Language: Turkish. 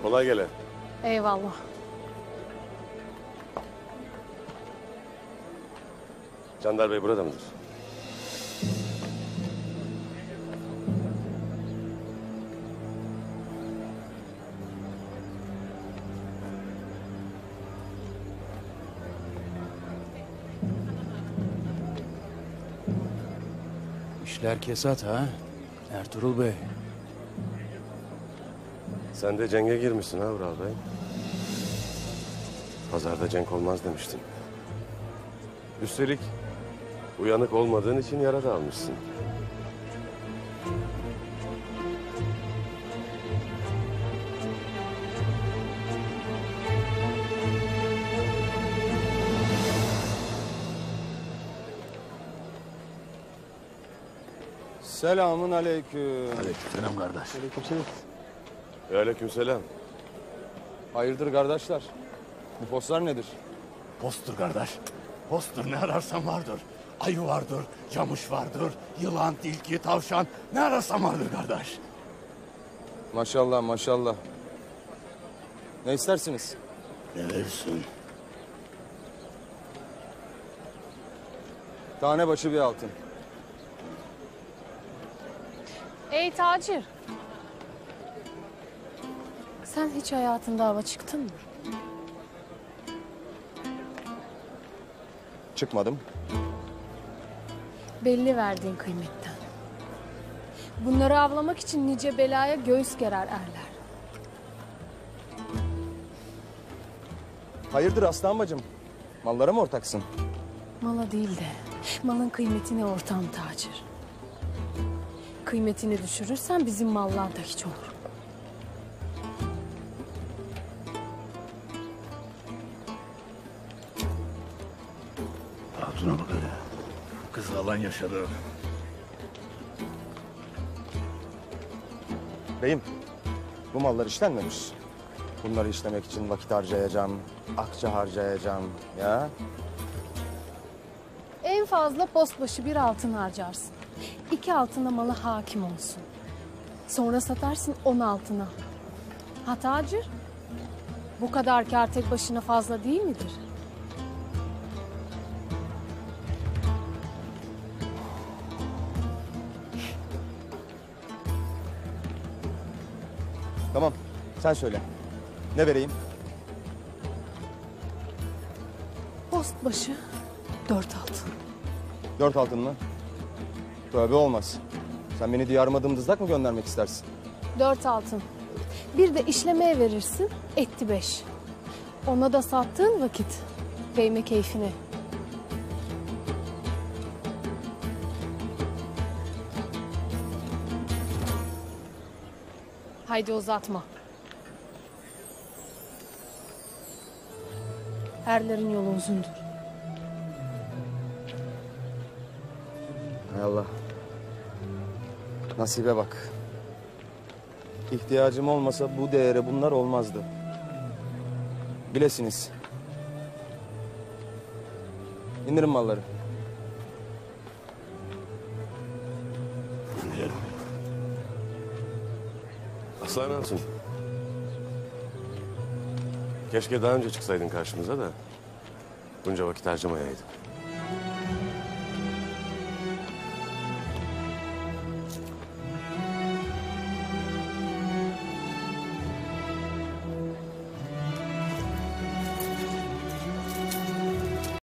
Kolay gele. Eyvallah. Candar Bey burada mıdır? İşler kesat ha, Ertuğrul Bey. Sen de cenge girmişsin ha Vural Bey. Pazarda cenk olmaz demiştin. Üstelik uyanık olmadığın için yara da almışsın. Selamun aleyküm. Aleykümselam kardeş. Aleykümselam. Hayırdır kardeşler? Bu postlar nedir? Posttur kardeş. Posttur, ne ararsan vardır. Ayı vardır, camış vardır, yılan, tilki, tavşan, ne ararsan vardır kardeş. Maşallah maşallah. Ne istersiniz? Ne verirsin? Tane başı bir altın. Ey tacir. Sen hiç hayatında hava çıktın mı? Çıkmadım. Belli verdiğin kıymetten. Bunları avlamak için nice belaya göğüs gerer erler. Hayırdır aslan bacım? Mallara mı ortaksın? Mala değil de malın kıymetine ortağım tacir. Kıymetini düşürürsen bizim mallar da hiç olur. Hatuna bak hele. Kız alan yaşadı. Beyim, bu mallar işlenmemiş. Bunları işlemek için vakit harcayacağım, akçe harcayacağım ya. En fazla post başı bir altın harcarsın. 2 altına mala hakim olsun. Sonra satarsın 10 altına. Ha tacir? Bu kadar kâr tek başına fazla değil midir? Tamam, sen söyle. Ne vereyim? Post başı 4 altın. 4 altın mı? Tövbe olmaz. Sen beni diyarıma dımdızlak mı göndermek istersin? 4 altın. Bir de işlemeye verirsin, etti 5. Ona da sattığın vakit değme keyfine. Haydi uzatma. Erlerin yolu uzundur. Hay Allah. Nasibe bak. İhtiyacım olmasa bu değere bunlar olmazdı. Bilesiniz. İndirin malları. Aslan Hatun. Keşke daha önce çıksaydın karşımıza da bunca vakit harcamayaydık.